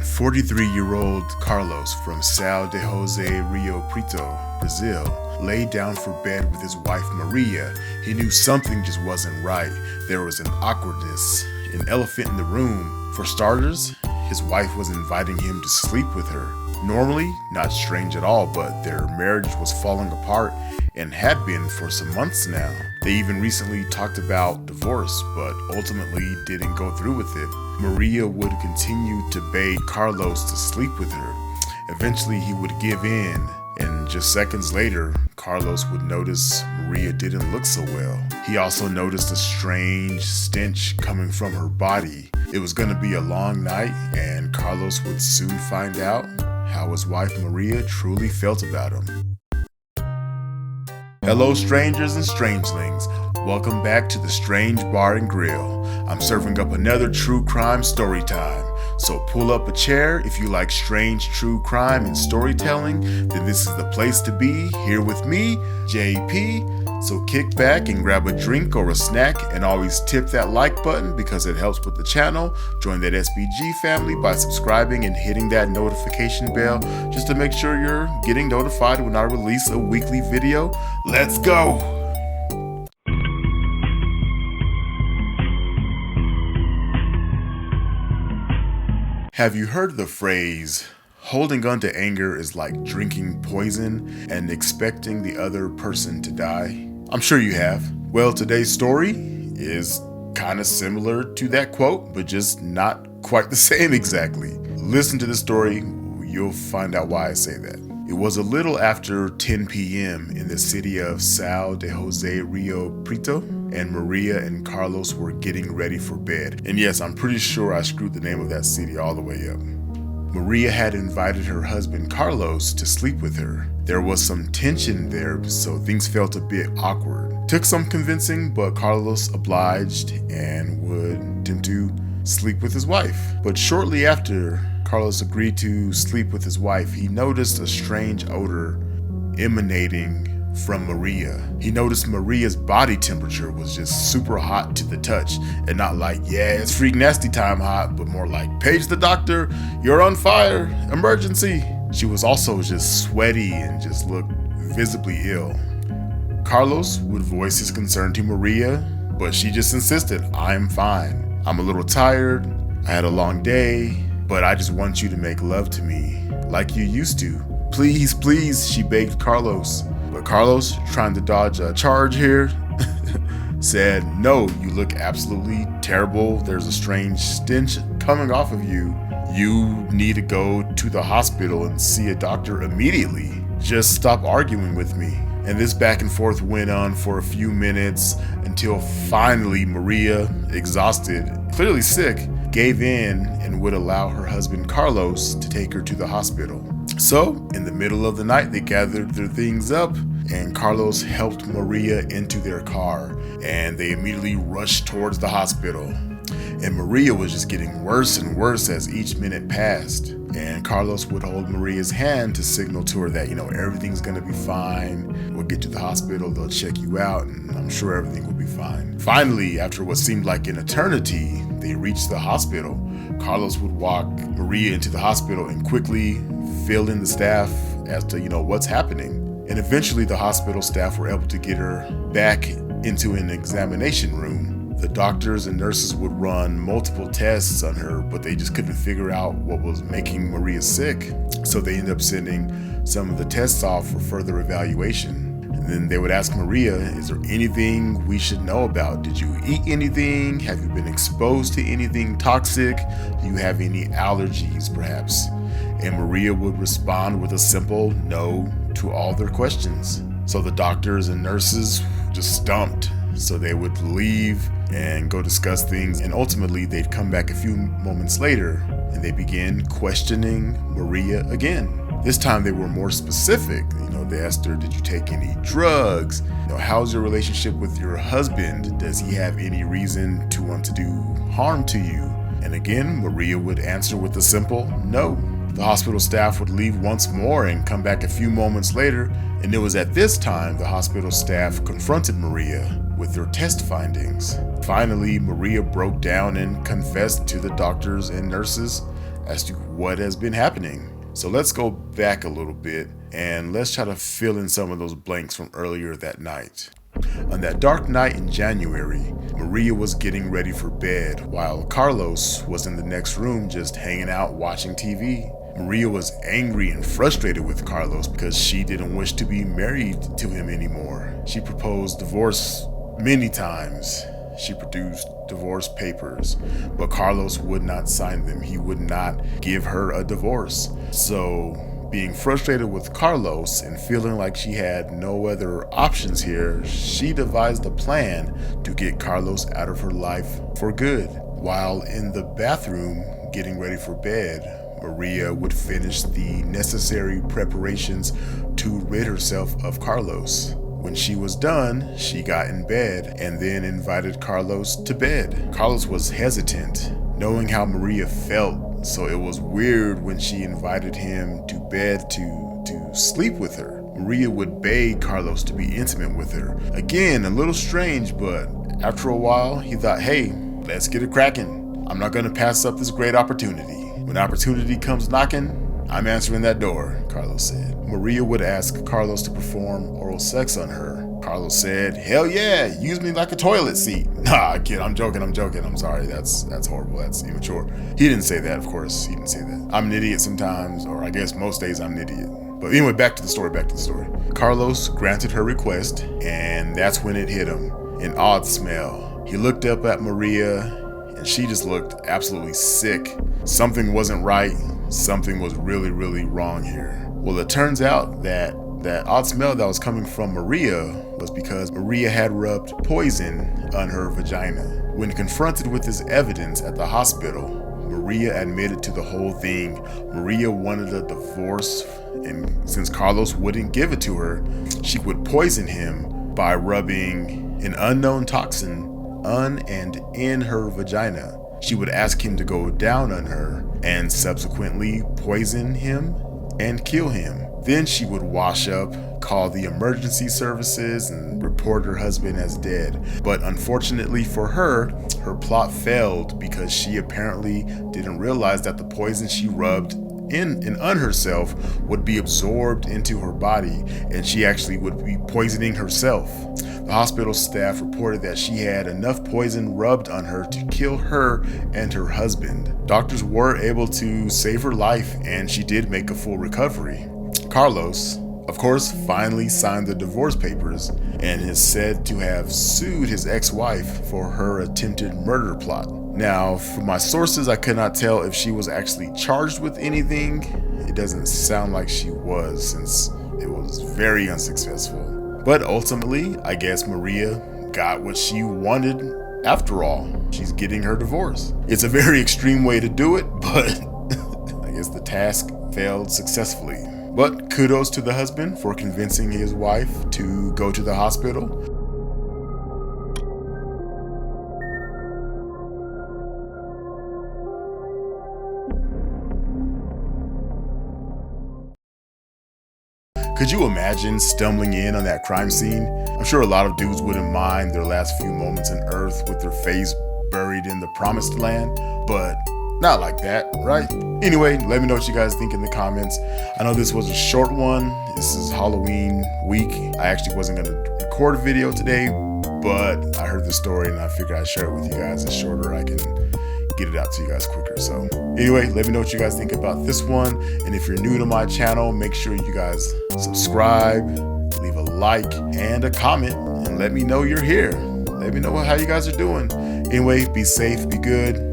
43-year-old Carlos from São de José, Rio Preto, Brazil, laid down for bed with his wife Maria. He knew something just wasn't right. There was an awkwardness, an elephant in the room. For starters, his wife was inviting him to sleep with her. Normally, not strange at all, but their marriage was falling apart and had been for some months now. They even recently talked about divorce, but ultimately didn't go through with it. Maria would continue to beg Carlos to sleep with her. Eventually he would give in, and just seconds later, Carlos would notice Maria didn't look so well. He also noticed a strange stench coming from her body. It was going to be a long night, and Carlos would soon find out how his wife Maria truly felt about him. Hello strangers and strangelings, welcome back to the Strange Bar and Grill. I'm serving up another true crime story time, so pull up a chair if you like strange true crime and storytelling, then this is the place to be, here with me, JP. So kick back and grab a drink or a snack, and always tip that like button because it helps with the channel. Join that SBG family by subscribing and hitting that notification bell just to make sure you're getting notified when I release a weekly video. Let's go! Have you heard the phrase, holding on to anger is like drinking poison and expecting the other person to die? I'm sure you have. Well, today's story is kind of similar to that quote, but just not quite the same exactly. Listen to the story, you'll find out why I say that. It was a little after 10 p.m. in the city of São de José, Rio Preto, and Maria and Carlos were getting ready for bed. And yes, I'm pretty sure I screwed the name of that city all the way up. Maria had invited her husband Carlos to sleep with her. There was some tension there, so things felt a bit awkward. Took some convincing, but Carlos obliged and would attempt to sleep with his wife. But shortly after Carlos agreed to sleep with his wife, he noticed a strange odor emanating from Maria. He noticed Maria's body temperature was just super hot to the touch, and not like, yeah, it's freak nasty time hot, but more like, page the doctor, you're on fire, emergency. She was also just sweaty and just looked visibly ill. Carlos would voice his concern to Maria, but she just insisted, I'm fine. I'm a little tired, I had a long day, but I just want you to make love to me like you used to. Please, please, she begged Carlos. But Carlos, trying to dodge a charge here, said, no, you look absolutely terrible. There's a strange stench coming off of you. You need to go to the hospital and see a doctor immediately. Just stop arguing with me. And this back and forth went on for a few minutes until finally Maria, exhausted, clearly sick, gave in and would allow her husband Carlos to take her to the hospital. So, in the middle of the night, they gathered their things up, and Carlos helped Maria into their car, and they immediately rushed towards the hospital. And Maria was just getting worse and worse as each minute passed. And Carlos would hold Maria's hand to signal to her that, everything's gonna be fine. We'll get to the hospital, they'll check you out, and I'm sure everything will be fine. Finally, after what seemed like an eternity, they reached the hospital. Carlos would walk Maria into the hospital and quickly fill in the staff as to, what's happening. And eventually the hospital staff were able to get her back into an examination room. The doctors and nurses would run multiple tests on her, but they just couldn't figure out what was making Maria sick. So they ended up sending some of the tests off for further evaluation. And then they would ask Maria, is there anything we should know about? Did you eat anything? Have you been exposed to anything toxic? Do you have any allergies perhaps? And Maria would respond with a simple no to all their questions. So the doctors and nurses just stumped. So they would leave and go discuss things, and ultimately they'd come back a few moments later and they began questioning Maria again. This time they were more specific. They asked her, did you take any drugs? How's your relationship with your husband? Does he have any reason to want to do harm to you? And again, Maria would answer with a simple no. The hospital staff would leave once more and come back a few moments later, and it was at this time the hospital staff confronted Maria with their test findings. Finally, Maria broke down and confessed to the doctors and nurses as to what has been happening. So let's go back a little bit and let's try to fill in some of those blanks from earlier that night. On that dark night in January, Maria was getting ready for bed while Carlos was in the next room just hanging out watching TV. Maria was angry and frustrated with Carlos because she didn't wish to be married to him anymore. She proposed divorce many times. She produced divorce papers, but Carlos would not sign them. He would not give her a divorce. So, being frustrated with Carlos and feeling like she had no other options here, she devised a plan to get Carlos out of her life for good. While in the bathroom getting ready for bed, Maria would finish the necessary preparations to rid herself of Carlos. When she was done, she got in bed and then invited Carlos to bed. Carlos was hesitant, knowing how Maria felt, so it was weird when she invited him to bed to sleep with her. Maria would beg Carlos to be intimate with her. Again, a little strange, but after a while, he thought, hey, let's get it cracking. I'm not gonna pass up this great opportunity. When opportunity comes knocking, I'm answering that door, Carlos said. Maria would ask Carlos to perform oral sex on her. Carlos said, hell yeah, use me like a toilet seat. Nah, kid, I'm joking. I'm sorry, that's horrible, that's immature. He didn't say that, of course, he didn't say that. I'm an idiot sometimes, or I guess most days I'm an idiot. But anyway, back to the story. Carlos granted her request, and that's when it hit him. An odd smell. He looked up at Maria, and she just looked absolutely sick. Something wasn't right. Something was really, really wrong here. Well, it turns out that odd smell that was coming from Maria was because Maria had rubbed poison on her vagina. When confronted with this evidence at the hospital, Maria admitted to the whole thing. Maria wanted a divorce, and since Carlos wouldn't give it to her, she would poison him by rubbing an unknown toxin on and in her vagina. She would ask him to go down on her and subsequently poison him and kill him. Then she would wash up, call the emergency services, and report her husband as dead. But unfortunately for her, her plot failed because she apparently didn't realize that the poison she rubbed in and on herself would be absorbed into her body, and she actually would be poisoning herself. The hospital staff reported that she had enough poison rubbed on her to kill her and her husband. Doctors were able to save her life, and she did make a full recovery. Carlos, of course, finally signed the divorce papers and is said to have sued his ex-wife for her attempted murder plot. Now, from my sources, I could not tell if she was actually charged with anything. It doesn't sound like she was, since it was very unsuccessful. But ultimately, I guess Maria got what she wanted after all. She's getting her divorce. It's a very extreme way to do it, but I guess the task failed successfully. But kudos to the husband for convincing his wife to go to the hospital. Could you imagine stumbling in on that crime scene? I'm sure a lot of dudes wouldn't mind their last few moments on Earth with their face buried in the promised land, but not like that, right? Anyway, let me know what you guys think in the comments. I know this was a short one. This is Halloween week. I actually wasn't gonna record a video today, but I heard the story and I figured I'd share it with you guys. It's shorter, I can get it out to you guys quicker. So anyway, let me know what you guys think about this one. And if you're new to my channel, make sure you guys subscribe, leave a like and a comment, and let me know you're here. Let me know how you guys are doing. Anyway, be safe, be good.